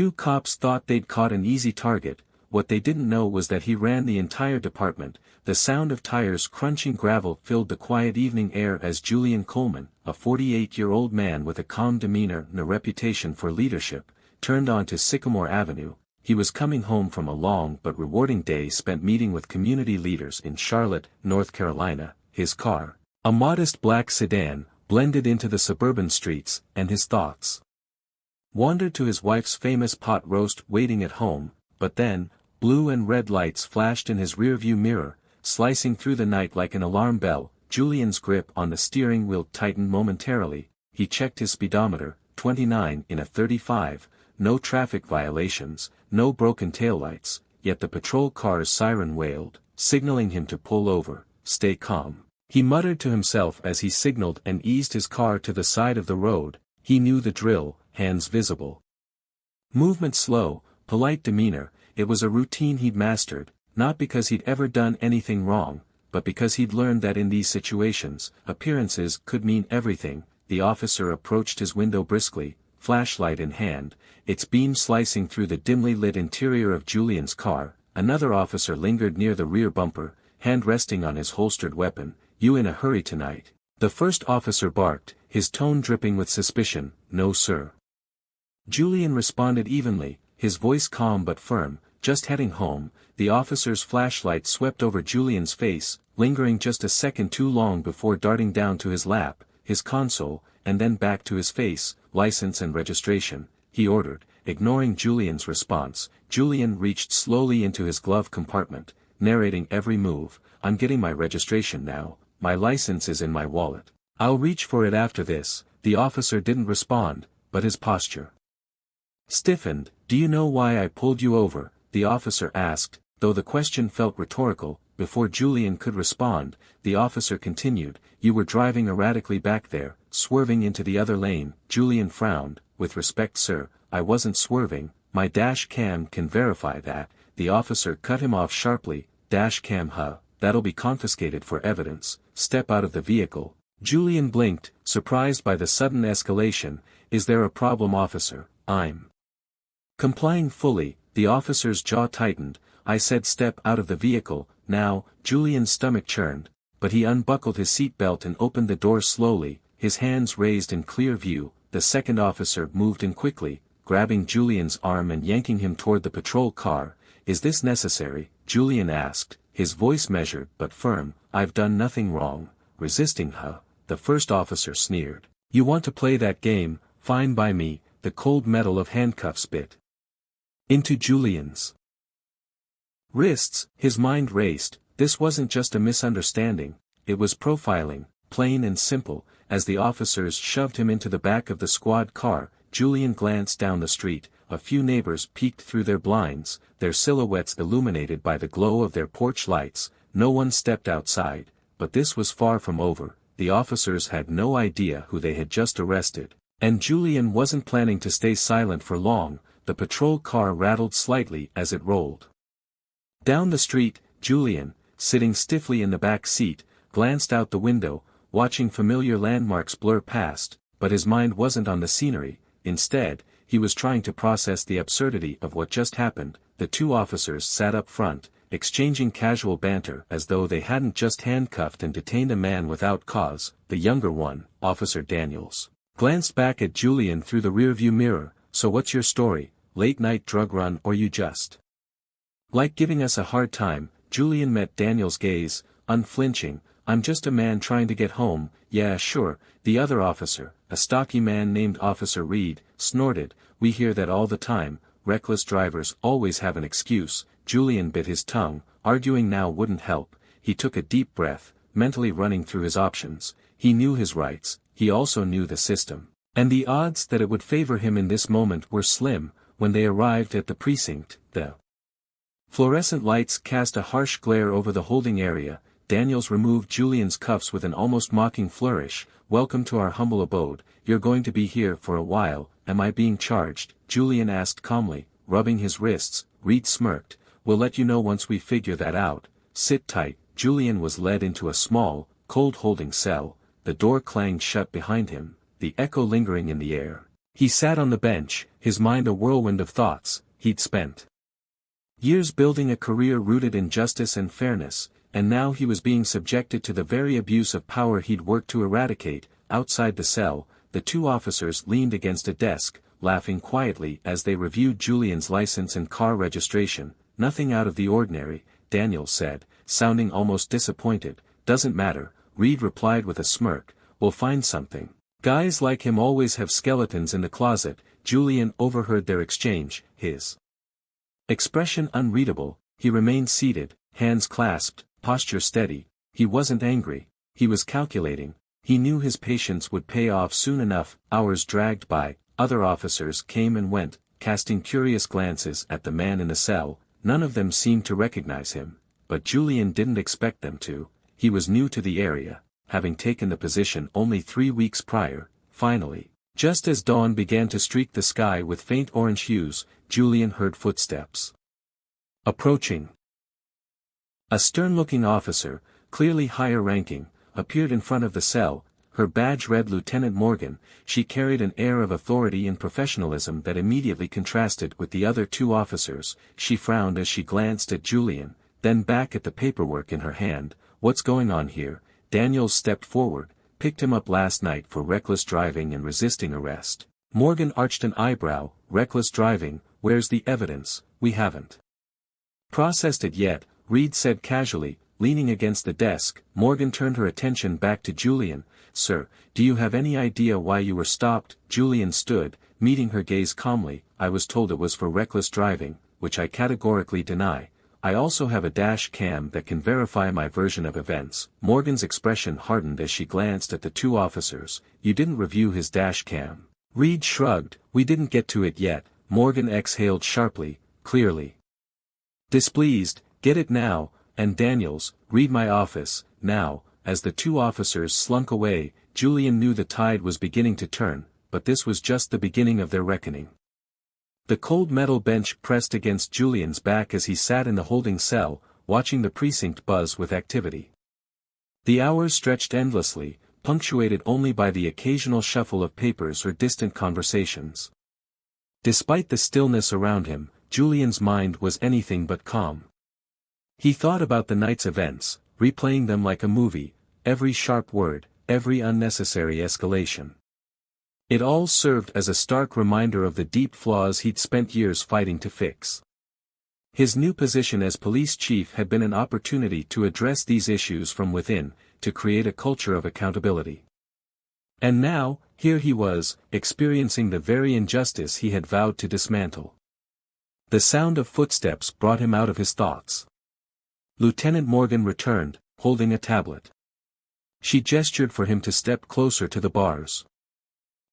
two cops thought they'd caught an easy target. What they didn't know was that he ran the entire department. The sound of tires crunching gravel filled the quiet evening air as Julian Coleman, a 48-year-old man with a calm demeanor and a reputation for leadership, turned onto Sycamore Avenue. He was coming home from a long but rewarding day spent meeting with community leaders in Charlotte, North Carolina. His car, a modest black sedan, blended into the suburban streets, and his thoughts wandered to his wife's famous pot roast waiting at home. But then, blue and red lights flashed in his rearview mirror, slicing through the night like an alarm bell. Julian's grip on the steering wheel tightened momentarily. He checked his speedometer, 29 in a 35, no traffic violations, no broken taillights, yet the patrol car's siren wailed, signaling him to pull over. Stay calm, he muttered to himself as he signaled and eased his car to the side of the road. He knew the drill, hands visible, movement slow, polite demeanor. It was a routine he'd mastered, not because he'd ever done anything wrong, but because he'd learned that in these situations, appearances could mean everything. The officer approached his window briskly, flashlight in hand, its beam slicing through the dimly lit interior of Julian's car. Another officer lingered near the rear bumper, hand resting on his holstered weapon. You in a hurry tonight? The first officer barked, his tone dripping with suspicion. No sir. Julian responded evenly, his voice calm but firm. Just heading home. The officer's flashlight swept over Julian's face, lingering just a second too long before darting down to his lap, his console, and then back to his face. License and registration, he ordered, ignoring Julian's response. Julian reached slowly into his glove compartment, narrating every move. I'm getting my registration now, my license is in my wallet. I'll reach for it after this. The officer didn't respond, but his posture stiffened. Do you know why I pulled you over? The officer asked, though the question felt rhetorical. Before Julian could respond, the officer continued, you were driving erratically back there, swerving into the other lane. Julian frowned. With respect sir, I wasn't swerving, my dash cam can verify that. The officer cut him off sharply. Dash cam huh, that'll be confiscated for evidence. Step out of the vehicle. Julian blinked, surprised by the sudden escalation. Is there a problem officer? I'm complying fully. The officer's jaw tightened. I said step out of the vehicle. Now, Julian's stomach churned, but he unbuckled his seatbelt and opened the door slowly, his hands raised in clear view. The second officer moved in quickly, grabbing Julian's arm and yanking him toward the patrol car. Is this necessary? Julian asked, his voice measured but firm. I've done nothing wrong. Resisting huh? The first officer sneered. You want to play that game? Fine by me. The cold metal of handcuffs bit into Julian's wrists. His mind raced. This wasn't just a misunderstanding, it was profiling, plain and simple. As the officers shoved him into the back of the squad car, Julian glanced down the street. A few neighbors peeked through their blinds, their silhouettes illuminated by the glow of their porch lights. No one stepped outside, but this was far from over. The officers had no idea who they had just arrested, and Julian wasn't planning to stay silent for long. The patrol car rattled slightly as it rolled down the street. Julian, sitting stiffly in the back seat, glanced out the window, watching familiar landmarks blur past, but his mind wasn't on the scenery. Instead, he was trying to process the absurdity of what just happened. The two officers sat up front, exchanging casual banter as though they hadn't just handcuffed and detained a man without cause. The younger one, Officer Daniels, glanced back at Julian through the rearview mirror. So what's your story? Late night drug run or you just like giving us a hard time? Julian met Daniels' gaze, unflinching. I'm just a man trying to get home. Yeah sure. The other officer, a stocky man named Officer Reed, snorted. We hear that all the time. Reckless drivers always have an excuse. Julian bit his tongue. Arguing now wouldn't help. He took a deep breath, mentally running through his options. He knew his rights, he also knew the system, and the odds that it would favor him in this moment were slim. When they arrived at the precinct, the fluorescent lights cast a harsh glare over the holding area. Daniels removed Julian's cuffs with an almost mocking flourish. Welcome to our humble abode. You're going to be here for a while. Am I being charged? Julian asked calmly, rubbing his wrists. Reed smirked. We'll let you know once we figure that out. Sit tight. Julian was led into a small, cold holding cell. The door clanged shut behind him, the echo lingering in the air. He sat on the bench, his mind a whirlwind of thoughts. He'd spent years building a career rooted in justice and fairness, and now he was being subjected to the very abuse of power he'd worked to eradicate. Outside the cell, the two officers leaned against a desk, laughing quietly as they reviewed Julian's license and car registration. "Nothing out of the ordinary," Daniels said, sounding almost disappointed. "Doesn't matter," Reed replied with a smirk, "we'll find something. Guys like him always have skeletons in the closet." Julian overheard their exchange, his expression unreadable. He remained seated, hands clasped, posture steady. He wasn't angry. He was calculating. He knew his patience would pay off soon enough. Hours dragged by. Other officers came and went, casting curious glances at the man in the cell. None of them seemed to recognize him, but Julian didn't expect them to. He was new to the area, having taken the position only 3 weeks prior. Finally, just as dawn began to streak the sky with faint orange hues, Julian heard footsteps approaching. A stern-looking officer, clearly higher-ranking, appeared in front of the cell. Her badge read Lieutenant Morgan. She carried an air of authority and professionalism that immediately contrasted with the other two officers. She frowned as she glanced at Julian, then back at the paperwork in her hand. "What's going on here?" Daniels stepped forward. "Picked him up last night for reckless driving and resisting arrest." Morgan arched an eyebrow. "Reckless driving, where's the evidence?" "We haven't processed it yet," Reed said casually, leaning against the desk. Morgan turned her attention back to Julian. "Sir, do you have any idea why you were stopped?" Julian stood, meeting her gaze calmly. "I was told it was for reckless driving, which I categorically deny. I also have a dash cam that can verify my version of events." Morgan's expression hardened as she glanced at the two officers. "You didn't review his dash cam?" Reed shrugged. "We didn't get to it yet." Morgan exhaled sharply, clearly displeased. "Get it now." And Daniels, "Read my office, now." As the two officers slunk away, Julian knew the tide was beginning to turn, but this was just the beginning of their reckoning. The cold metal bench pressed against Julian's back as he sat in the holding cell, watching the precinct buzz with activity. The hours stretched endlessly, punctuated only by the occasional shuffle of papers or distant conversations. Despite the stillness around him, Julian's mind was anything but calm. He thought about the night's events, replaying them like a movie, every sharp word, every unnecessary escalation. It all served as a stark reminder of the deep flaws he'd spent years fighting to fix. His new position as police chief had been an opportunity to address these issues from within, to create a culture of accountability. And now, here he was, experiencing the very injustice he had vowed to dismantle. The sound of footsteps brought him out of his thoughts. Lieutenant Morgan returned, holding a tablet. She gestured for him to step closer to the bars.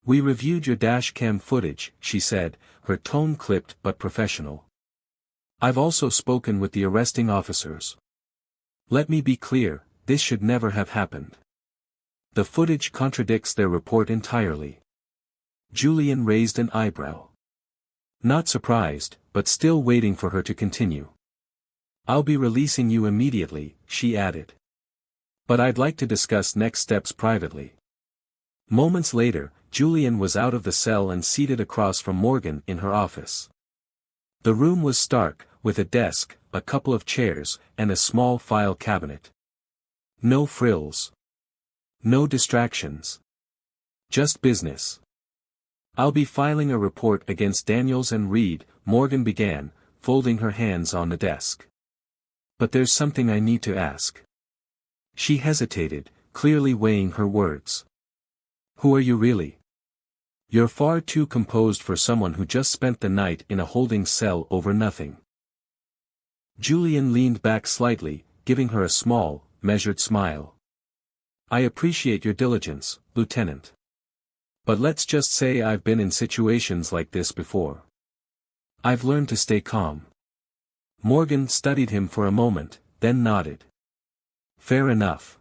"We reviewed your dashcam footage," she said, her tone clipped but professional. "I've also spoken with the arresting officers. Let me be clear, this should never have happened. The footage contradicts their report entirely." Julian raised an eyebrow. Not surprised, but still waiting for her to continue. "I'll be releasing you immediately," she added. "But I'd like to discuss next steps privately." Moments later, Julian was out of the cell and seated across from Morgan in her office. The room was stark, with a desk, a couple of chairs, and a small file cabinet. No frills. No distractions. Just business. "I'll be filing a report against Daniels and Reed," Morgan began, folding her hands on the desk. "But there's something I need to ask." She hesitated, clearly weighing her words. "Who are you really? You're far too composed for someone who just spent the night in a holding cell over nothing." Julian leaned back slightly, giving her a small, measured smile. "I appreciate your diligence, Lieutenant. But let's just say I've been in situations like this before. I've learned to stay calm." Morgan studied him for a moment, then nodded. "Fair enough.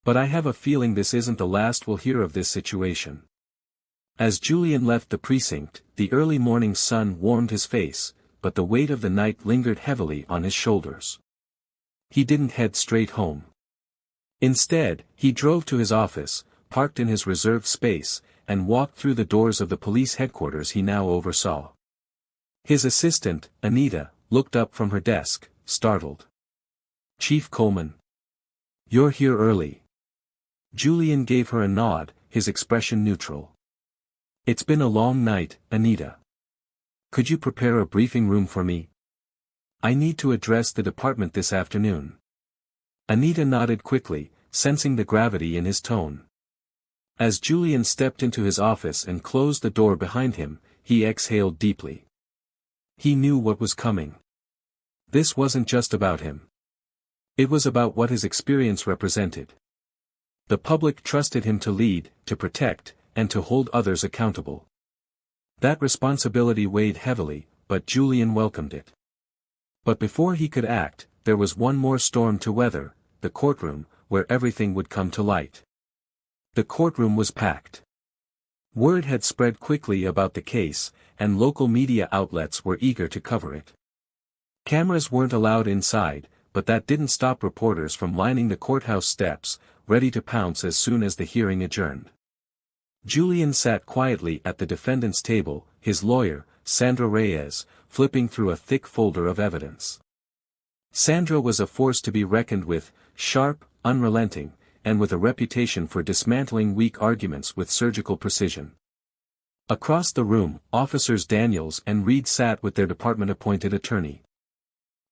But I have a feeling this isn't the last we'll hear of this situation." As Julian left the precinct, the early morning sun warmed his face, but the weight of the night lingered heavily on his shoulders. He didn't head straight home. Instead, he drove to his office, parked in his reserved space, and walked through the doors of the police headquarters he now oversaw. His assistant, Anita, looked up from her desk, startled. "Chief Coleman. You're here early." Julian gave her a nod, his expression neutral. "It's been a long night, Anita. Could you prepare a briefing room for me? I need to address the department this afternoon." Anita nodded quickly, sensing the gravity in his tone. As Julian stepped into his office and closed the door behind him, he exhaled deeply. He knew what was coming. This wasn't just about him. It was about what his experience represented. The public trusted him to lead, to protect, and to hold others accountable. That responsibility weighed heavily, but Julian welcomed it. But before he could act, there was one more storm to weather: the courtroom, where everything would come to light. The courtroom was packed. Word had spread quickly about the case, and local media outlets were eager to cover it. Cameras weren't allowed inside, but that didn't stop reporters from lining the courthouse steps, ready to pounce as soon as the hearing adjourned. Julian sat quietly at the defendant's table, his lawyer, Sandra Reyes, flipping through a thick folder of evidence. Sandra was a force to be reckoned with, sharp, unrelenting, and with a reputation for dismantling weak arguments with surgical precision. Across the room, Officers Daniels and Reed sat with their department-appointed attorney.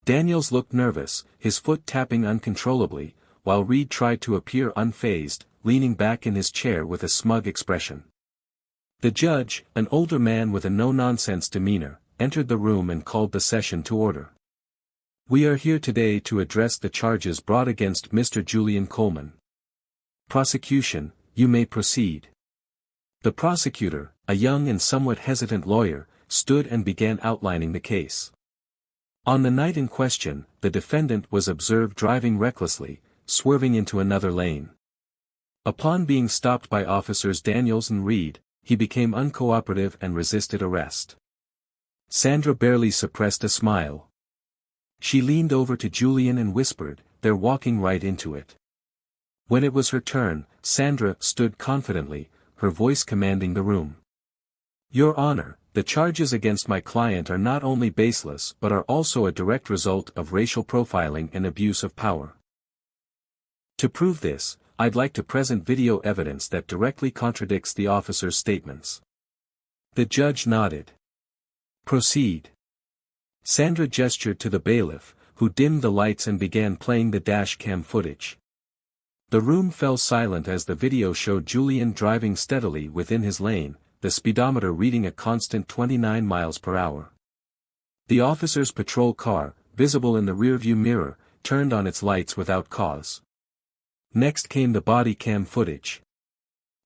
Daniels looked nervous, his foot tapping uncontrollably, while Reed tried to appear unfazed, leaning back in his chair with a smug expression. The judge, an older man with a no-nonsense demeanor, entered the room and called the session to order. "We are here today to address the charges brought against Mr. Julian Coleman. Prosecution, you may proceed." The prosecutor, a young and somewhat hesitant lawyer, stood and began outlining the case. On the night in question, the defendant was observed driving recklessly, swerving into another lane. Upon being stopped by Officers Daniels and Reed, he became uncooperative and resisted arrest. Sandra barely suppressed a smile. She leaned over to Julian and whispered, "They're walking right into it." When it was her turn, Sandra stood confidently, her voice commanding the room. "Your Honor, the charges against my client are not only baseless but are also a direct result of racial profiling and abuse of power. To prove this, I'd like to present video evidence that directly contradicts the officer's statements." The judge nodded. "Proceed." Sandra gestured to the bailiff, who dimmed the lights and began playing the dash cam footage. The room fell silent as the video showed Julian driving steadily within his lane, the speedometer reading a constant 29 miles per hour. The officer's patrol car, visible in the rearview mirror, turned on its lights without cause. Next came the body cam footage.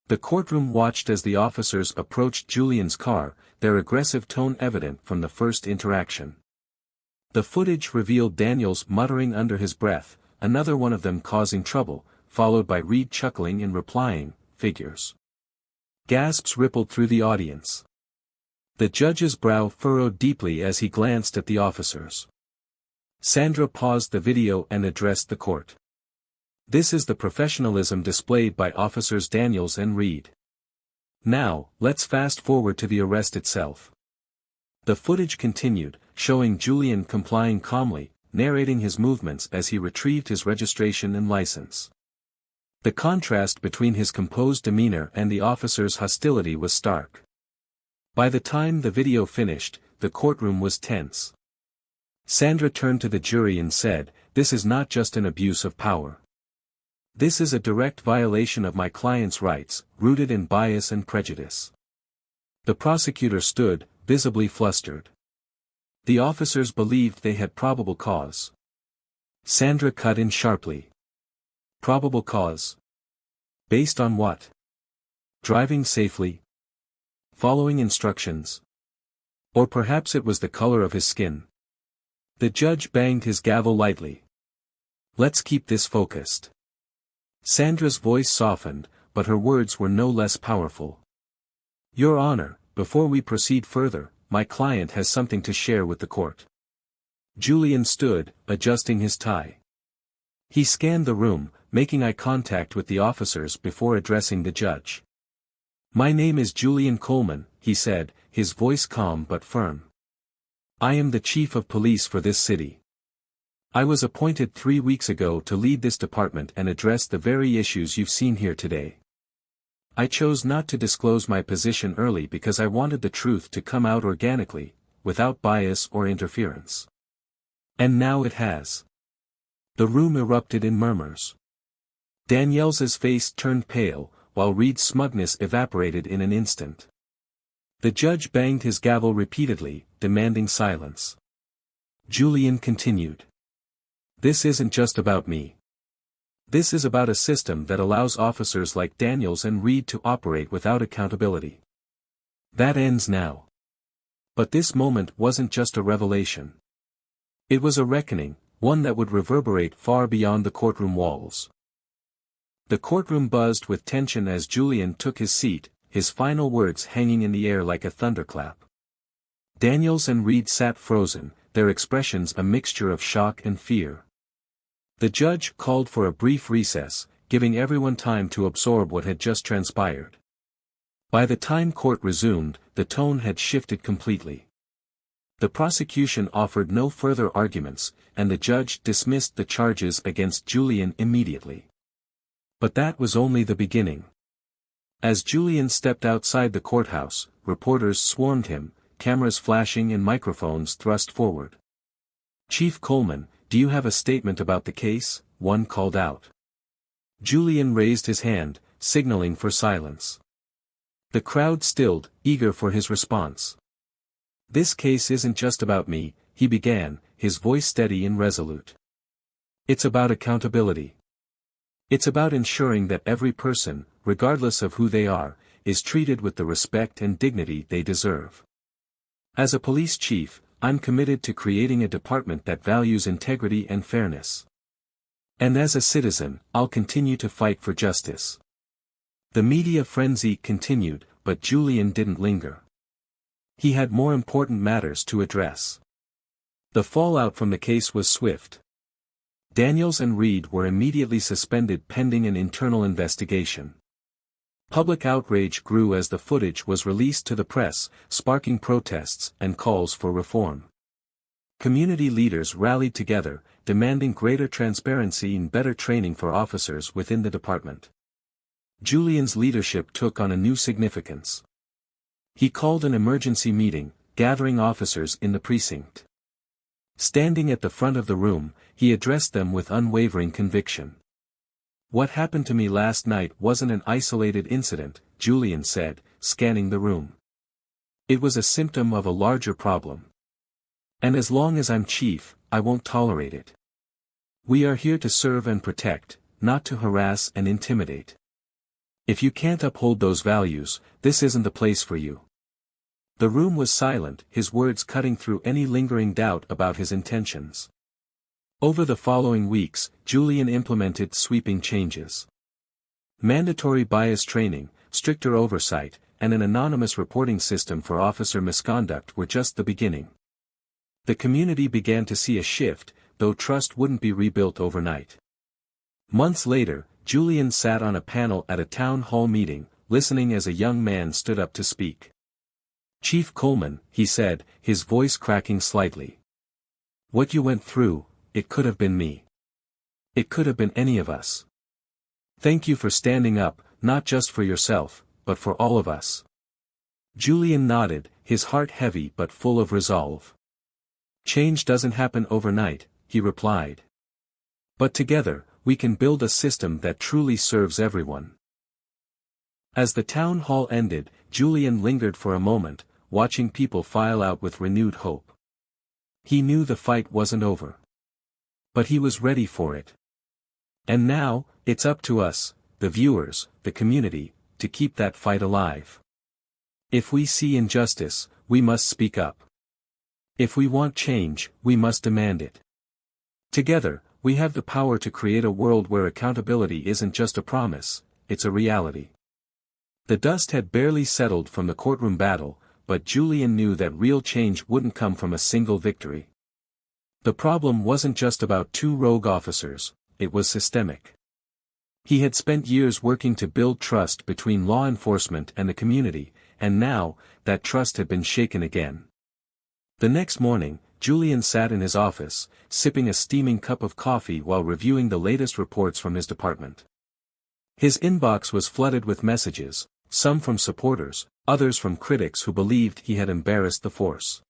The courtroom watched as the officers approached Julian's car, their aggressive tone evident from the first interaction. The footage revealed Daniels muttering under his breath, another one of them causing trouble, followed by Reed chuckling and replying, "Figures." Gasps rippled through the audience. The judge's brow furrowed deeply as he glanced at the officers. Sandra paused the video and addressed the court. "This is the professionalism displayed by Officers Daniels and Reed. Now, let's fast forward to the arrest itself." The footage continued, showing Julian complying calmly, narrating his movements as he retrieved his registration and license. The contrast between his composed demeanor and the officer's hostility was stark. By the time the video finished, the courtroom was tense. Sandra turned to the jury and said, "This is not just an abuse of power. This is a direct violation of my client's rights, rooted in bias and prejudice." The prosecutor stood, visibly flustered. The officers believed they had probable cause. Sandra cut in sharply. Probable cause? Based on what? Driving safely? Following instructions? Or perhaps it was the color of his skin. The judge banged his gavel lightly. "Let's keep this focused." Sandra's voice softened, but her words were no less powerful. "Your Honor, before we proceed further, my client has something to share with the court." Julian stood, adjusting his tie. He scanned the room, making eye contact with the officers before addressing the judge. My name is Julian Coleman, he said, his voice calm but firm. I am the chief of police for this city. I was appointed 3 weeks ago to lead this department and address the very issues you've seen here today. I chose not to disclose my position early because I wanted the truth to come out organically, without bias or interference. And now it has. The room erupted in murmurs. Danielle's face turned pale, while Reed's smugness evaporated in an instant. The judge banged his gavel repeatedly, demanding silence. Julian continued. This isn't just about me. This is about a system that allows officers like Daniels and Reed to operate without accountability. That ends now. But this moment wasn't just a revelation. It was a reckoning, one that would reverberate far beyond the courtroom walls. The courtroom buzzed with tension as Julian took his seat, his final words hanging in the air like a thunderclap. Daniels and Reed sat frozen, their expressions a mixture of shock and fear. The judge called for a brief recess, giving everyone time to absorb what had just transpired. By the time court resumed, the tone had shifted completely. The prosecution offered no further arguments, and the judge dismissed the charges against Julian immediately. But that was only the beginning. As Julian stepped outside the courthouse, reporters swarmed him, cameras flashing and microphones thrust forward. Chief Coleman, do you have a statement about the case? One called out. Julian raised his hand, signaling for silence. The crowd stilled, eager for his response. This case isn't just about me, he began, his voice steady and resolute. It's about accountability. It's about ensuring that every person, regardless of who they are, is treated with the respect and dignity they deserve. As a police chief, I'm committed to creating a department that values integrity and fairness. And as a citizen, I'll continue to fight for justice. The media frenzy continued, but Julian didn't linger. He had more important matters to address. The fallout from the case was swift. Daniels and Reed were immediately suspended pending an internal investigation. Public outrage grew as the footage was released to the press, sparking protests and calls for reform. Community leaders rallied together, demanding greater transparency and better training for officers within the department. Julian's leadership took on a new significance. He called an emergency meeting, gathering officers in the precinct. Standing at the front of the room, he addressed them with unwavering conviction. What happened to me last night wasn't an isolated incident, Julian said, scanning the room. It was a symptom of a larger problem. And as long as I'm chief, I won't tolerate it. We are here to serve and protect, not to harass and intimidate. If you can't uphold those values, this isn't the place for you. The room was silent, his words cutting through any lingering doubt about his intentions. Over the following weeks, Julian implemented sweeping changes. Mandatory bias training, stricter oversight, and an anonymous reporting system for officer misconduct were just the beginning. The community began to see a shift, though trust wouldn't be rebuilt overnight. Months later, Julian sat on a panel at a town hall meeting, listening as a young man stood up to speak. Chief Coleman, he said, his voice cracking slightly. What you went through, it could have been me. It could have been any of us. Thank you for standing up, not just for yourself, but for all of us. Julian nodded, his heart heavy but full of resolve. Change doesn't happen overnight, he replied. But together, we can build a system that truly serves everyone. As the town hall ended, Julian lingered for a moment, watching people file out with renewed hope. He knew the fight wasn't over. But he was ready for it. And now, it's up to us, the viewers, the community, to keep that fight alive. If we see injustice, we must speak up. If we want change, we must demand it. Together, we have the power to create a world where accountability isn't just a promise, it's a reality. The dust had barely settled from the courtroom battle, but Julian knew that real change wouldn't come from a single victory. The problem wasn't just about two rogue officers, it was systemic. He had spent years working to build trust between law enforcement and the community, and now, that trust had been shaken again. The next morning, Julian sat in his office, sipping a steaming cup of coffee while reviewing the latest reports from his department. His inbox was flooded with messages, some from supporters, others from critics who believed he had embarrassed the force.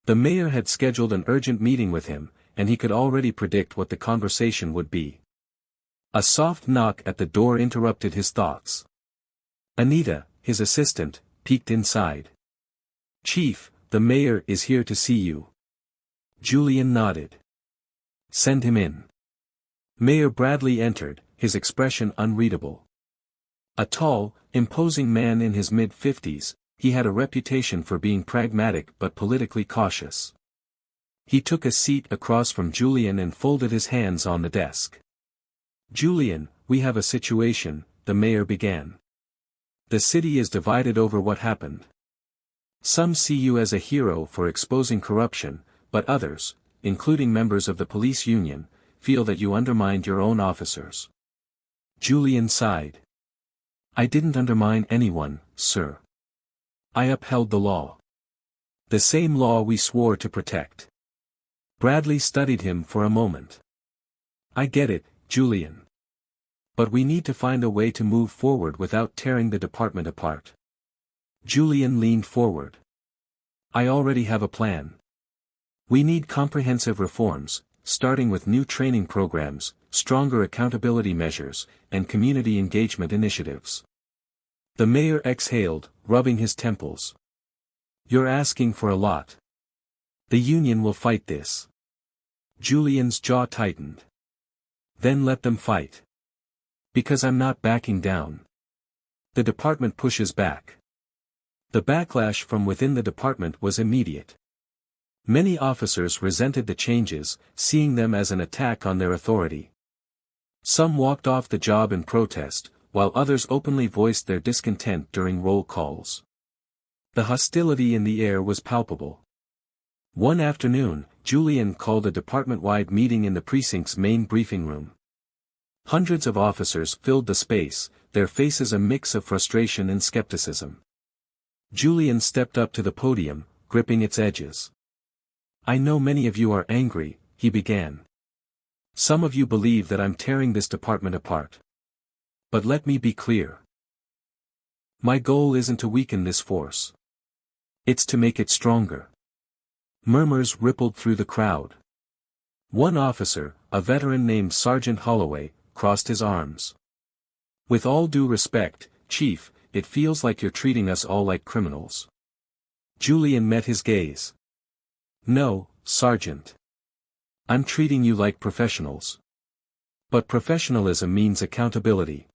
The mayor had scheduled an urgent meeting with him, and he could already predict what the conversation would be. A soft knock at the door interrupted his thoughts. Anita, his assistant, peeked inside. "Chief, the mayor is here to see you." Julian nodded. "Send him in." Mayor Bradley entered, his expression unreadable. A tall, imposing man in his mid-50s, he had a reputation for being pragmatic but politically cautious. He took a seat across from Julian and folded his hands on the desk. "Julian, we have a situation," the mayor began. "The city is divided over what happened. Some see you as a hero for exposing corruption, but others, including members of the police union, feel that you undermined your own officers." Julian sighed. "I didn't undermine anyone, sir. I upheld the law. The same law we swore to protect." Bradley studied him for a moment. "I get it, Julian. But we need to find a way to move forward without tearing the department apart." Julian leaned forward. "I already have a plan. We need comprehensive reforms, starting with new training programs, stronger accountability measures, and community engagement initiatives." The mayor exhaled, rubbing his temples. "You're asking for a lot. The union will fight this." Julian's jaw tightened. "Then let them fight. Because I'm not backing down." The department pushes back. The backlash from within the department was immediate. Many officers resented the changes, seeing them as an attack on their authority. Some walked off the job in protest, while others openly voiced their discontent during roll calls. The hostility in the air was palpable. One afternoon, Julian called a department-wide meeting in the precinct's main briefing room. Hundreds of officers filled the space, their faces a mix of frustration and skepticism. Julian stepped up to the podium, gripping its edges. "I know many of you are angry," he began. "Some of you believe that I'm tearing this department apart. But let me be clear. My goal isn't to weaken this force. It's to make it stronger." Murmurs rippled through the crowd. One officer, a veteran named Sergeant Holloway, crossed his arms. "With all due respect, Chief, it feels like you're treating us all like criminals." Julian met his gaze. "No, Sergeant. I'm treating you like professionals. But professionalism means accountability.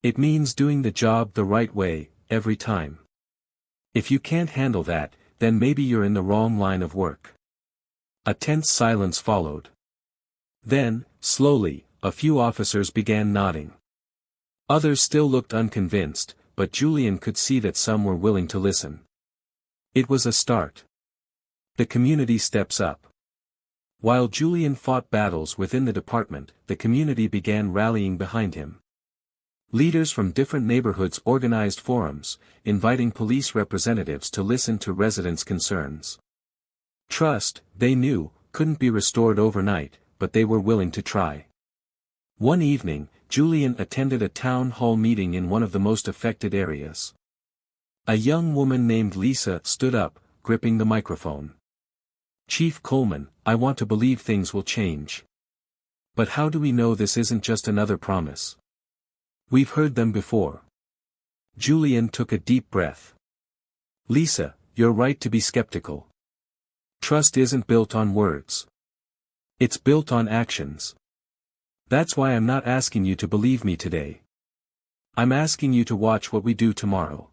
It means doing the job the right way, every time. If you can't handle that, then maybe you're in the wrong line of work." A tense silence followed. Then, slowly, a few officers began nodding. Others still looked unconvinced, but Julian could see that some were willing to listen. It was a start. The community steps up. While Julian fought battles within the department, the community began rallying behind him. Leaders from different neighborhoods organized forums, inviting police representatives to listen to residents' concerns. Trust, they knew, couldn't be restored overnight, but they were willing to try. One evening, Julian attended a town hall meeting in one of the most affected areas. A young woman named Lisa stood up, gripping the microphone. "Chief Coleman, I want to believe things will change. But how do we know this isn't just another promise? We've heard them before." Julian took a deep breath. "Lisa, you're right to be skeptical. Trust isn't built on words. It's built on actions. That's why I'm not asking you to believe me today. I'm asking you to watch what we do tomorrow."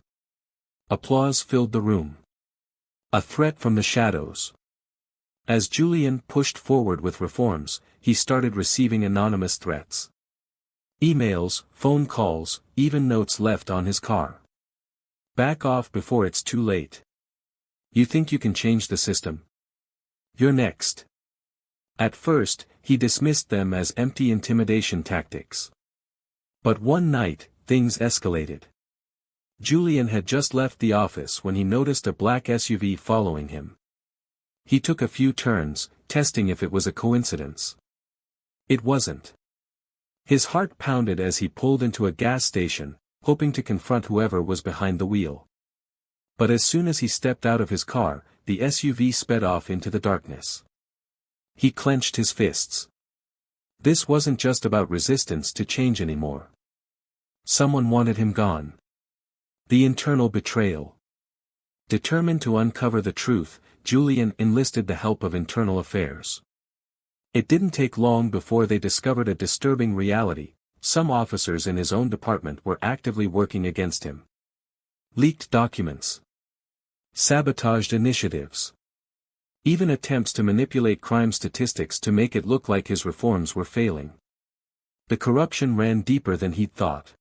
Applause filled the room. A threat from the shadows. As Julian pushed forward with reforms, he started receiving anonymous threats. Emails, phone calls, even notes left on his car. "Back off before it's too late. You think you can change the system? You're next." At first, he dismissed them as empty intimidation tactics. But one night, things escalated. Julian had just left the office when he noticed a black SUV following him. He took a few turns, testing if it was a coincidence. It wasn't. His heart pounded as he pulled into a gas station, hoping to confront whoever was behind the wheel. But as soon as he stepped out of his car, the SUV sped off into the darkness. He clenched his fists. This wasn't just about resistance to change anymore. Someone wanted him gone. The internal betrayal. Determined to uncover the truth, Julian enlisted the help of internal affairs. It didn't take long before they discovered a disturbing reality: some officers in his own department were actively working against him. Leaked documents. Sabotaged initiatives. Even attempts to manipulate crime statistics to make it look like his reforms were failing. The corruption ran deeper than he'd thought.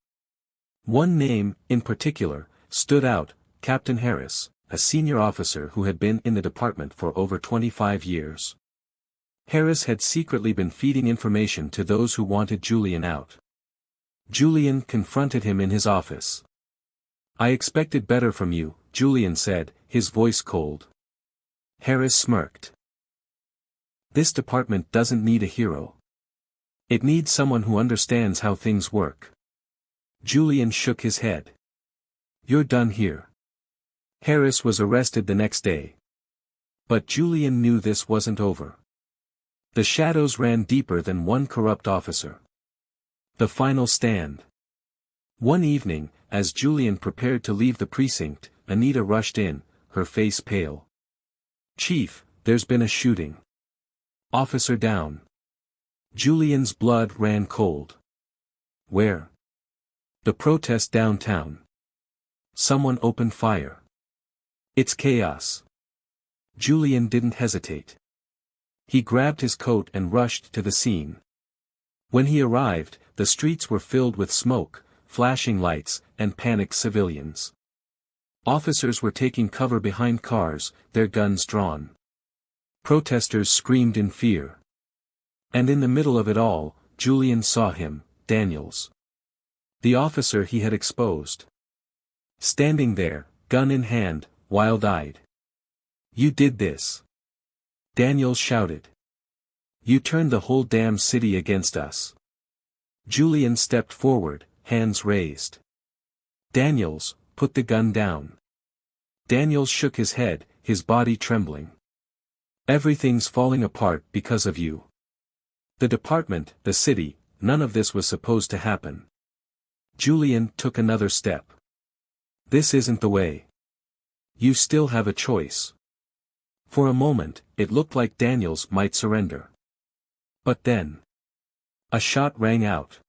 One name, in particular, stood out: Captain Harris, a senior officer who had been in the department for over 25 years. Harris had secretly been feeding information to those who wanted Julian out. Julian confronted him in his office. "I expected better from you," Julian said, his voice cold. Harris smirked. "This department doesn't need a hero. It needs someone who understands how things work." Julian shook his head. "You're done here." Harris was arrested the next day. But Julian knew this wasn't over. The shadows ran deeper than one corrupt officer. The final stand. One evening, as Julian prepared to leave the precinct, Anita rushed in, her face pale. "Chief, there's been a shooting. Officer down." Julian's blood ran cold. "Where?" "The protest downtown. Someone opened fire. It's chaos." Julian didn't hesitate. He grabbed his coat and rushed to the scene. When he arrived, the streets were filled with smoke, flashing lights, and panicked civilians. Officers were taking cover behind cars, their guns drawn. Protesters screamed in fear. And in the middle of it all, Julian saw him, Daniels. The officer he had exposed. Standing there, gun in hand, wild-eyed. "You did this!" Daniels shouted. "You turned the whole damn city against us." Julian stepped forward, hands raised. "Daniels, put the gun down." Daniels shook his head, his body trembling. "Everything's falling apart because of you. The department, the city, none of this was supposed to happen." Julian took another step. "This isn't the way. You still have a choice." For a moment, it looked like Daniels might surrender. But then, a shot rang out.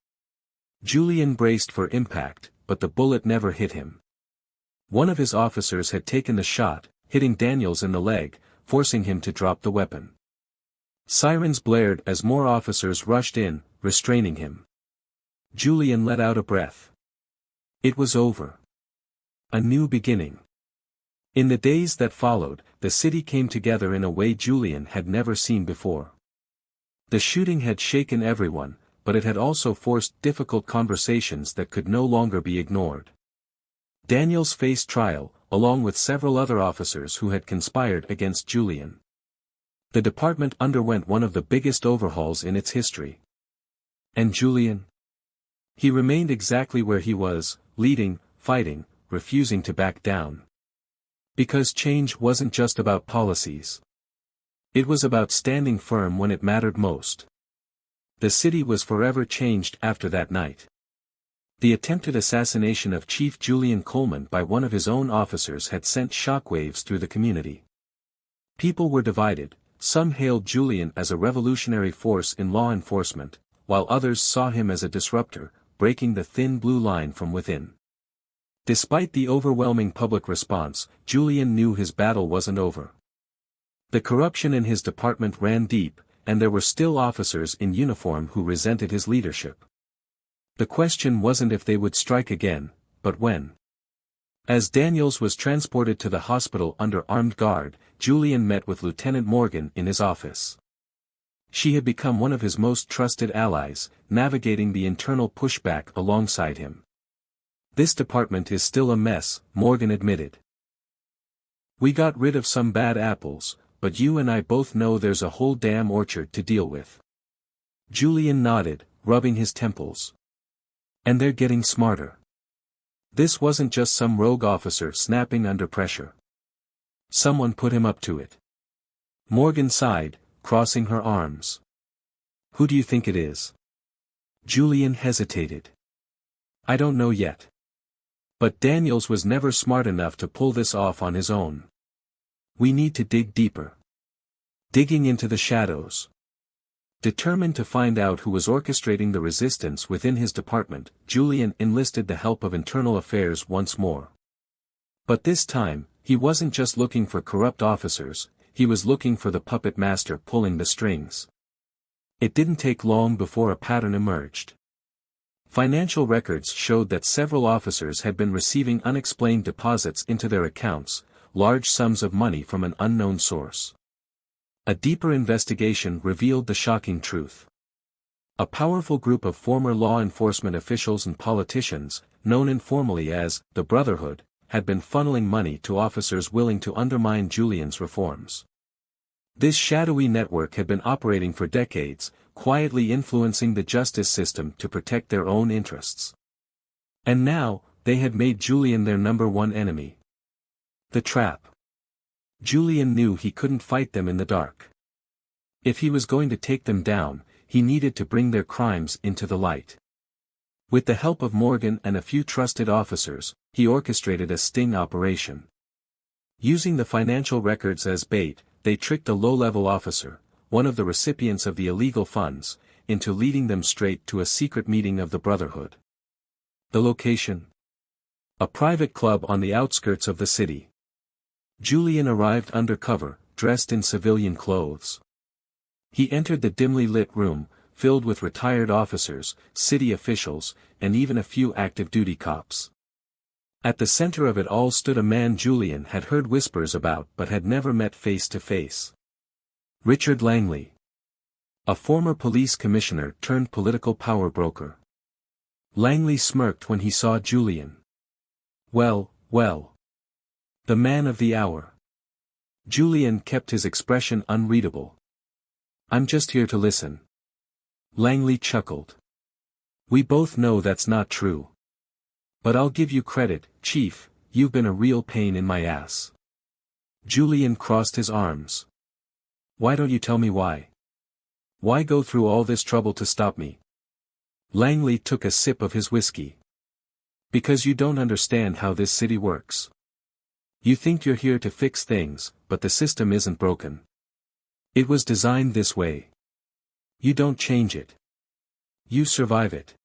Julian braced for impact, but the bullet never hit him. One of his officers had taken the shot, hitting Daniels in the leg, forcing him to drop the weapon. Sirens blared as more officers rushed in, restraining him. Julian let out a breath. It was over. A new beginning. In the days that followed, the city came together in a way Julian had never seen before. The shooting had shaken everyone, but it had also forced difficult conversations that could no longer be ignored. Daniels faced trial, along with several other officers who had conspired against Julian. The department underwent one of the biggest overhauls in its history. And Julian? He remained exactly where he was, leading, fighting, refusing to back down. Because change wasn't just about policies. It was about standing firm when it mattered most. The city was forever changed after that night. The attempted assassination of Chief Julian Coleman by one of his own officers had sent shockwaves through the community. People were divided. Some hailed Julian as a revolutionary force in law enforcement, while others saw him as a disruptor, breaking the thin blue line from within. Despite the overwhelming public response, Julian knew his battle wasn't over. The corruption in his department ran deep, and there were still officers in uniform who resented his leadership. The question wasn't if they would strike again, but when. As Daniels was transported to the hospital under armed guard, Julian met with Lieutenant Morgan in his office. She had become one of his most trusted allies, navigating the internal pushback alongside him. "This department is still a mess," Morgan admitted. "We got rid of some bad apples, but you and I both know there's a whole damn orchard to deal with." Julian nodded, rubbing his temples. "And they're getting smarter. This wasn't just some rogue officer snapping under pressure. Someone put him up to it." Morgan sighed, crossing her arms. "Who do you think it is?" Julian hesitated. "I don't know yet. But Daniels was never smart enough to pull this off on his own. We need to dig deeper." Digging into the shadows. Determined to find out who was orchestrating the resistance within his department, Julian enlisted the help of internal affairs once more. But this time, he wasn't just looking for corrupt officers, he was looking for the puppet master pulling the strings. It didn't take long before a pattern emerged. Financial records showed that several officers had been receiving unexplained deposits into their accounts, large sums of money from an unknown source. A deeper investigation revealed the shocking truth. A powerful group of former law enforcement officials and politicians, known informally as the Brotherhood, had been funneling money to officers willing to undermine Julian's reforms. This shadowy network had been operating for decades, quietly influencing the justice system to protect their own interests. And now, they had made Julian their number one enemy. The trap. Julian knew he couldn't fight them in the dark. If he was going to take them down, he needed to bring their crimes into the light. With the help of Morgan and a few trusted officers, he orchestrated a sting operation. Using the financial records as bait, they tricked a low-level officer, one of the recipients of the illegal funds, into leading them straight to a secret meeting of the Brotherhood. The location? A private club on the outskirts of the city. Julian arrived undercover, dressed in civilian clothes. He entered the dimly lit room, filled with retired officers, city officials, and even a few active-duty cops. At the center of it all stood a man Julian had heard whispers about but had never met face to face. Richard Langley. A former police commissioner turned political power broker. Langley smirked when he saw Julian. Well, well. The man of the hour. Julian kept his expression unreadable. "I'm just here to listen." Langley chuckled. "We both know that's not true. But I'll give you credit, Chief, you've been a real pain in my ass." Julian crossed his arms. "Why don't you tell me why? Why go through all this trouble to stop me?" Langley took a sip of his whiskey. "Because you don't understand how this city works. You think you're here to fix things, but the system isn't broken. It was designed this way. You don't change it. You survive it."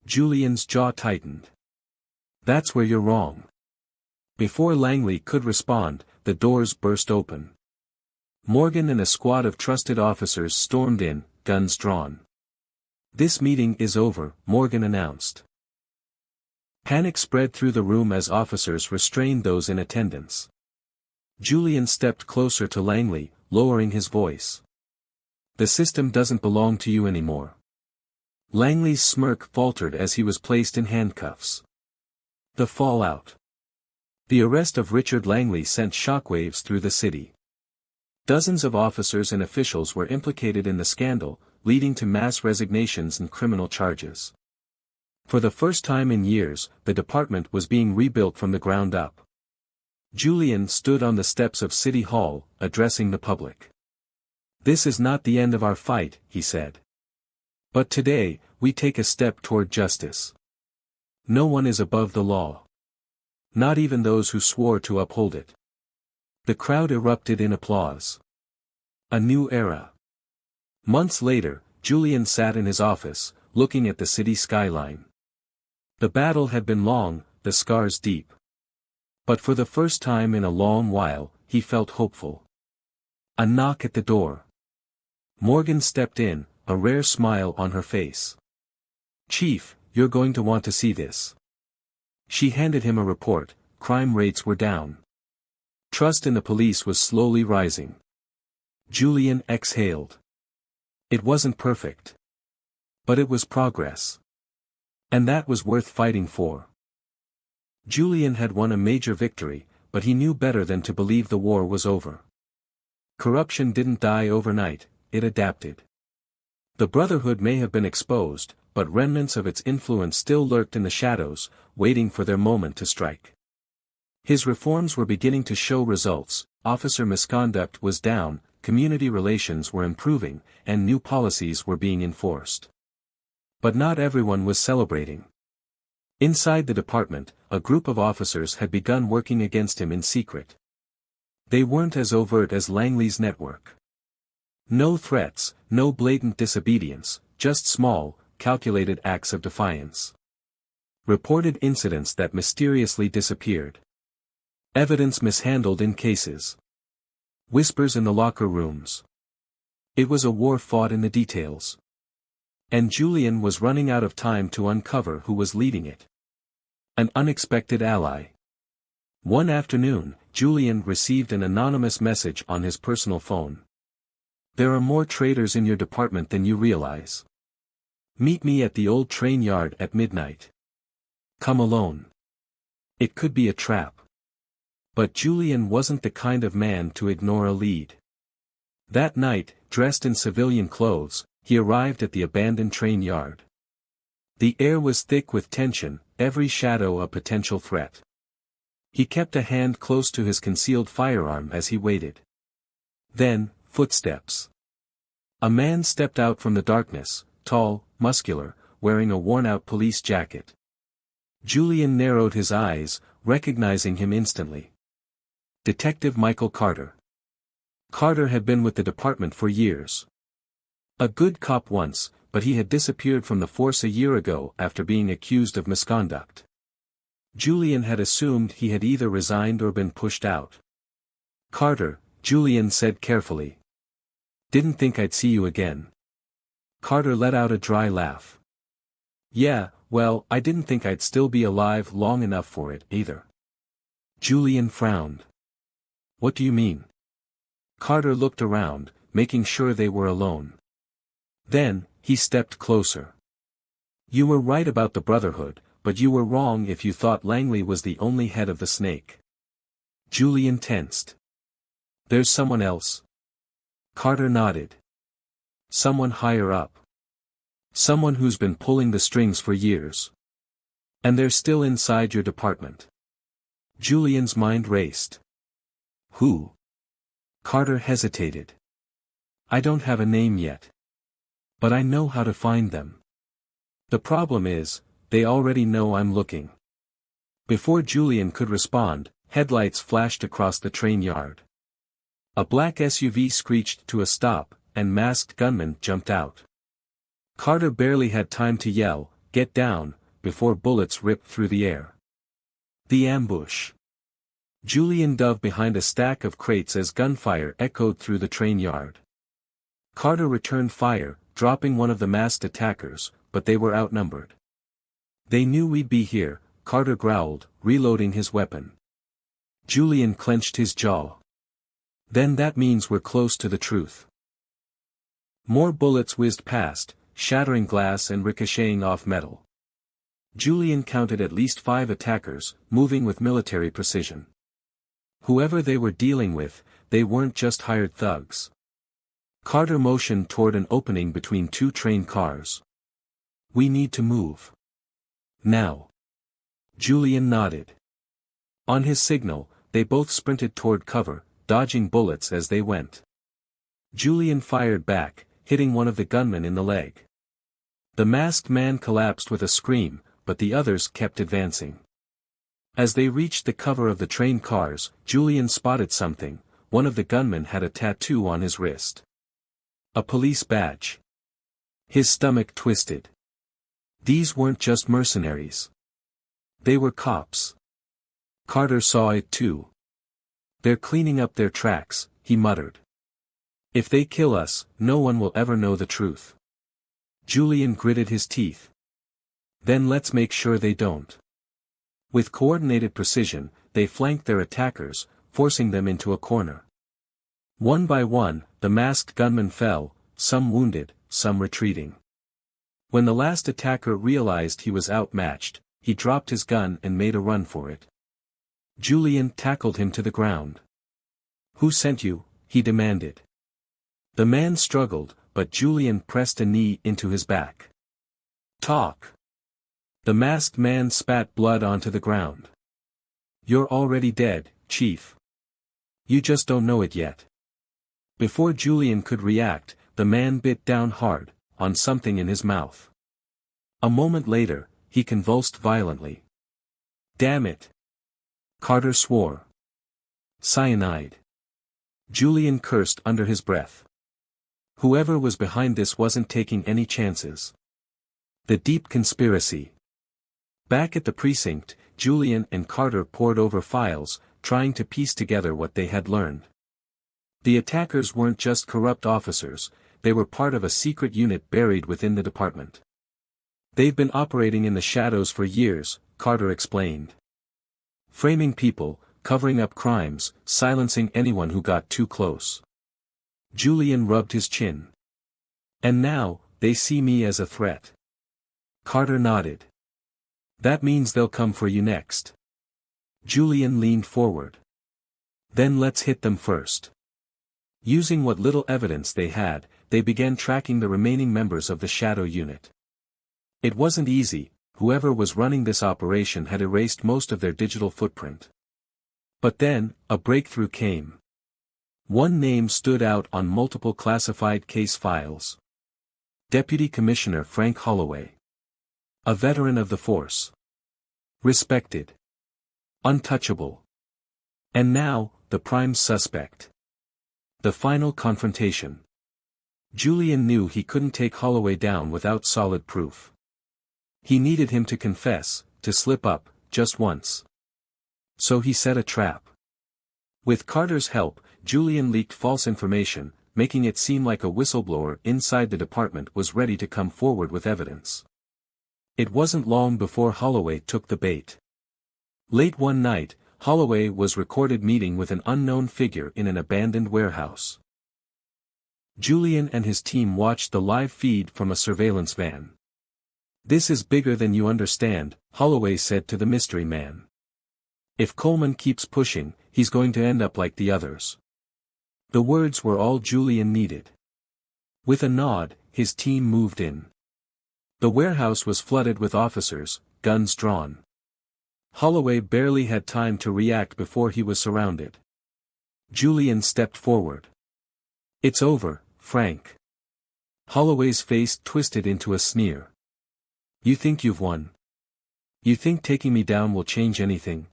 Julian's jaw tightened. "That's where you're wrong." Before Langley could respond, the doors burst open. Morgan and a squad of trusted officers stormed in, guns drawn. "This meeting is over," Morgan announced. Panic spread through the room as officers restrained those in attendance. Julian stepped closer to Langley, lowering his voice. "The system doesn't belong to you anymore." Langley's smirk faltered as he was placed in handcuffs. The fallout. The arrest of Richard Langley sent shockwaves through the city. Dozens of officers and officials were implicated in the scandal, leading to mass resignations and criminal charges. For the first time in years, the department was being rebuilt from the ground up. Julian stood on the steps of City Hall, addressing the public. "This is not the end of our fight," he said. "But today, we take a step toward justice. No one is above the law. Not even those who swore to uphold it." The crowd erupted in applause. A new era. Months later, Julian sat in his office, looking at the city skyline. The battle had been long, the scars deep. But for the first time in a long while, he felt hopeful. A knock at the door. Morgan stepped in, a rare smile on her face. "Chief, you're going to want to see this." She handed him a report. Crime rates were down. Trust in the police was slowly rising. Julian exhaled. It wasn't perfect. But it was progress. And that was worth fighting for. Julian had won a major victory, but he knew better than to believe the war was over. Corruption didn't die overnight, it adapted. The Brotherhood may have been exposed, but remnants of its influence still lurked in the shadows, waiting for their moment to strike. His reforms were beginning to show results, officer misconduct was down, community relations were improving, and new policies were being enforced. But not everyone was celebrating. Inside the department, a group of officers had begun working against him in secret. They weren't as overt as Langley's network. No threats, no blatant disobedience, just small, calculated acts of defiance. Reported incidents that mysteriously disappeared. Evidence mishandled in cases. Whispers in the locker rooms. It was a war fought in the details. And Julian was running out of time to uncover who was leading it. An unexpected ally. One afternoon, Julian received an anonymous message on his personal phone. There are more traitors in your department than you realize. Meet me at the old train yard at midnight. Come alone. It could be a trap. But Julian wasn't the kind of man to ignore a lead. That night, dressed in civilian clothes, he arrived at the abandoned train yard. The air was thick with tension, every shadow a potential threat. He kept a hand close to his concealed firearm as he waited. Then, footsteps. A man stepped out from the darkness, tall, muscular, wearing a worn-out police jacket. Julian narrowed his eyes, recognizing him instantly. Detective Michael Carter. Carter had been with the department for years. A good cop once, but he had disappeared from the force a year ago after being accused of misconduct. Julian had assumed he had either resigned or been pushed out. Carter, Julian said carefully. Didn't think I'd see you again. Carter let out a dry laugh. Yeah, well, I didn't think I'd still be alive long enough for it, either. Julian frowned. What do you mean? Carter looked around, making sure they were alone. Then, he stepped closer. You were right about the Brotherhood, but you were wrong if you thought Langley was the only head of the snake. Julian tensed. There's someone else. Carter nodded. Someone higher up. Someone who's been pulling the strings for years. And they're still inside your department. Julian's mind raced. Who? Carter hesitated. I don't have a name yet. But I know how to find them. The problem is, they already know I'm looking. Before Julian could respond, headlights flashed across the train yard. A black SUV screeched to a stop, and masked gunmen jumped out. Carter barely had time to yell, "Get down," before bullets ripped through the air. The ambush. Julian dove behind a stack of crates as gunfire echoed through the train yard. Carter returned fire, dropping one of the masked attackers, but they were outnumbered. They knew we'd be here, Carter growled, reloading his weapon. Julian clenched his jaw. Then that means we're close to the truth. More bullets whizzed past, shattering glass and ricocheting off metal. Julian counted at least 5 attackers, moving with military precision. Whoever they were dealing with, they weren't just hired thugs. Carter motioned toward an opening between 2 train cars. We need to move. Now. Julian nodded. On his signal, they both sprinted toward cover, dodging bullets as they went. Julian fired back, hitting one of the gunmen in the leg. The masked man collapsed with a scream, but the others kept advancing. As they reached the cover of the train cars, Julian spotted something. One of the gunmen had a tattoo on his wrist. A police badge. His stomach twisted. These weren't just mercenaries. They were cops. Carter saw it too. They're cleaning up their tracks, he muttered. If they kill us, no one will ever know the truth. Julian gritted his teeth. Then let's make sure they don't. With coordinated precision, they flanked their attackers, forcing them into a corner. One by one, the masked gunmen fell, some wounded, some retreating. When the last attacker realized he was outmatched, he dropped his gun and made a run for it. Julian tackled him to the ground. "Who sent you?" he demanded. The man struggled, but Julian pressed a knee into his back. "Talk." The masked man spat blood onto the ground. "You're already dead, Chief. You just don't know it yet." Before Julian could react, the man bit down hard, on something in his mouth. A moment later, he convulsed violently. "Damn it!" Carter swore. "Cyanide." Julian cursed under his breath. Whoever was behind this wasn't taking any chances. The deep conspiracy. Back at the precinct, Julian and Carter pored over files, trying to piece together what they had learned. The attackers weren't just corrupt officers, they were part of a secret unit buried within the department. "They've been operating in the shadows for years," Carter explained. "Framing people, covering up crimes, silencing anyone who got too close." Julian rubbed his chin. "And now, they see me as a threat." Carter nodded. "That means they'll come for you next." Julian leaned forward. "Then let's hit them first." Using what little evidence they had, they began tracking the remaining members of the Shadow Unit. It wasn't easy, whoever was running this operation had erased most of their digital footprint. But then, a breakthrough came. One name stood out on multiple classified case files. Deputy Commissioner Frank Holloway. A veteran of the force. Respected. Untouchable. And now, the prime suspect. The final confrontation. Julian knew he couldn't take Holloway down without solid proof. He needed him to confess, to slip up, just once. So he set a trap. With Carter's help, Julian leaked false information, making it seem like a whistleblower inside the department was ready to come forward with evidence. It wasn't long before Holloway took the bait. Late one night, Holloway was recorded meeting with an unknown figure in an abandoned warehouse. Julian and his team watched the live feed from a surveillance van. "This is bigger than you understand," Holloway said to the mystery man. "If Coleman keeps pushing, he's going to end up like the others." The words were all Julian needed. With a nod, his team moved in. The warehouse was flooded with officers, guns drawn. Holloway barely had time to react before he was surrounded. Julian stepped forward. "It's over, Frank." Holloway's face twisted into a sneer. "You think you've won? You think taking me down will change anything?"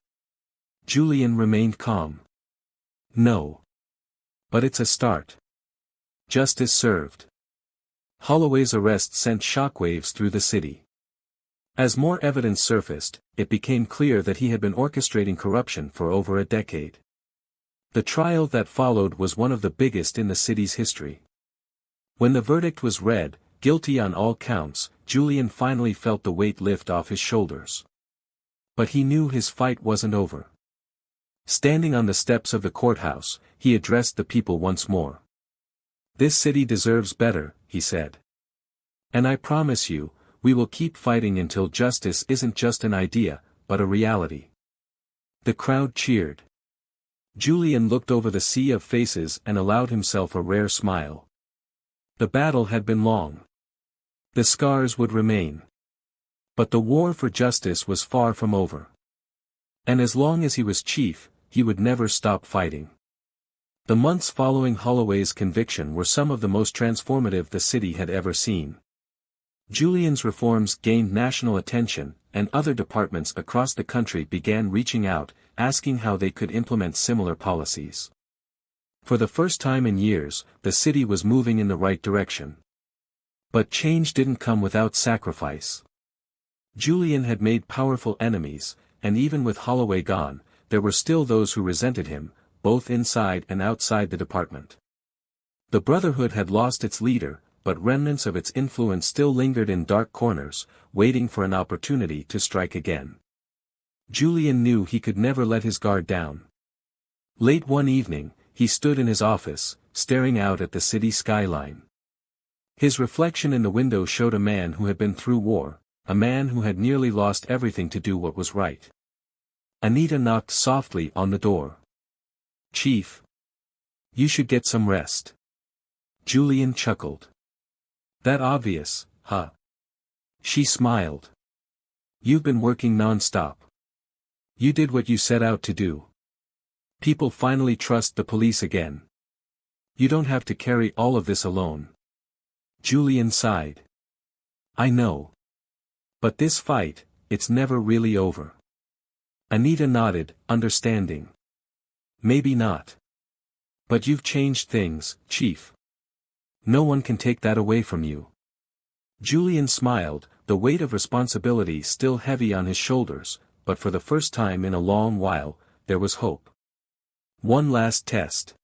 Julian remained calm. "No. But it's a start. Justice served." Holloway's arrest sent shockwaves through the city. As more evidence surfaced, it became clear that he had been orchestrating corruption for over a decade. The trial that followed was one of the biggest in the city's history. When the verdict was read, guilty on all counts, Julian finally felt the weight lift off his shoulders. But he knew his fight wasn't over. Standing on the steps of the courthouse, he addressed the people once more. "This city deserves better," he said. "And I promise you, we will keep fighting until justice isn't just an idea, but a reality." The crowd cheered. Julian looked over the sea of faces and allowed himself a rare smile. The battle had been long. The scars would remain. But the war for justice was far from over. And as long as he was chief, he would never stop fighting. The months following Holloway's conviction were some of the most transformative the city had ever seen. Julian's reforms gained national attention, and other departments across the country began reaching out, asking how they could implement similar policies. For the first time in years, the city was moving in the right direction. But change didn't come without sacrifice. Julian had made powerful enemies, and even with Holloway gone, there were still those who resented him, both inside and outside the department. The Brotherhood had lost its leader, but remnants of its influence still lingered in dark corners, waiting for an opportunity to strike again. Julian knew he could never let his guard down. Late one evening, he stood in his office, staring out at the city skyline. His reflection in the window showed a man who had been through war, a man who had nearly lost everything to do what was right. Anita knocked softly on the door. "Chief. You should get some rest." Julian chuckled. "That obvious, huh?" She smiled. "You've been working non-stop. You did what you set out to do. People finally trust the police again. You don't have to carry all of this alone." Julian sighed. "I know. But this fight, it's never really over." Anita nodded, understanding. "Maybe not. But you've changed things, Chief. No one can take that away from you." Julian smiled, the weight of responsibility still heavy on his shoulders, but for the first time in a long while, there was hope. One last test.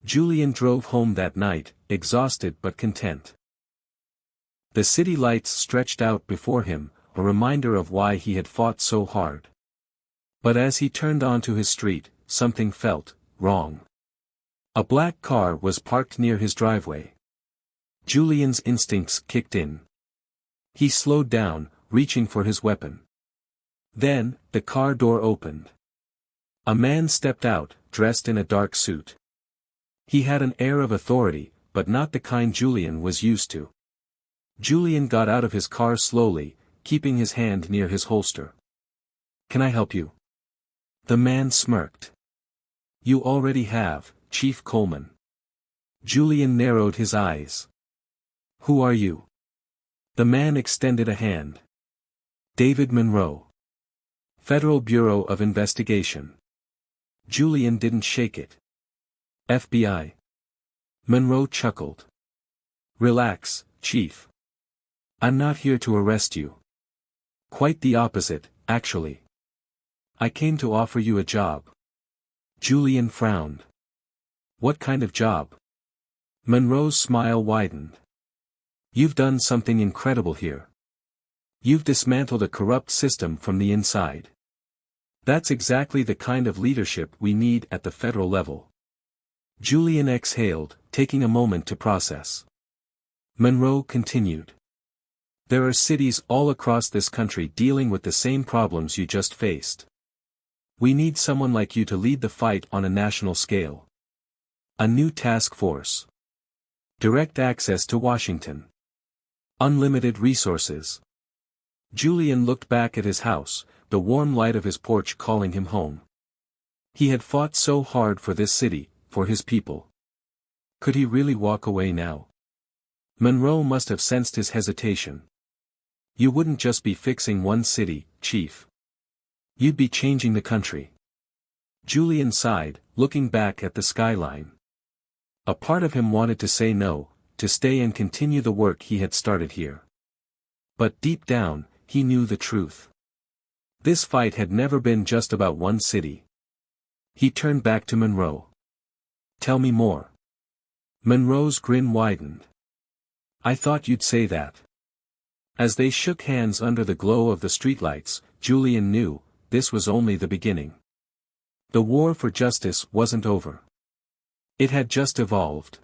Julian drove home that night, exhausted but content. The city lights stretched out before him, a reminder of why he had fought so hard. But as he turned onto his street, something felt wrong. A black car was parked near his driveway. Julian's instincts kicked in. He slowed down, reaching for his weapon. Then, the car door opened. A man stepped out, dressed in a dark suit. He had an air of authority, but not the kind Julian was used to. Julian got out of his car slowly, keeping his hand near his holster. "Can I help you?" The man smirked. "You already have, Chief Coleman." Julian narrowed his eyes. "Who are you?" The man extended a hand. "David Monroe. Federal Bureau of Investigation." Julian didn't shake it. "FBI." Monroe chuckled. "Relax, Chief. I'm not here to arrest you. Quite the opposite, actually. I came to offer you a job." Julian frowned. "What kind of job?" Monroe's smile widened. "You've done something incredible here. You've dismantled a corrupt system from the inside. That's exactly the kind of leadership we need at the federal level." Julian exhaled, taking a moment to process. Monroe continued. "There are cities all across this country dealing with the same problems you just faced. We need someone like you to lead the fight on a national scale. A new task force. Direct access to Washington. Unlimited resources." Julian looked back at his house, the warm light of his porch calling him home. He had fought so hard for this city, for his people. Could he really walk away now? Monroe must have sensed his hesitation. "You wouldn't just be fixing one city, Chief. You'd be changing the country." Julian sighed, looking back at the skyline. A part of him wanted to say no, to stay and continue the work he had started here. But deep down, he knew the truth. This fight had never been just about one city. He turned back to Monroe. "Tell me more." Monroe's grin widened. "I thought you'd say that." As they shook hands under the glow of the streetlights, Julian knew, this was only the beginning. The war for justice wasn't over. It had just evolved.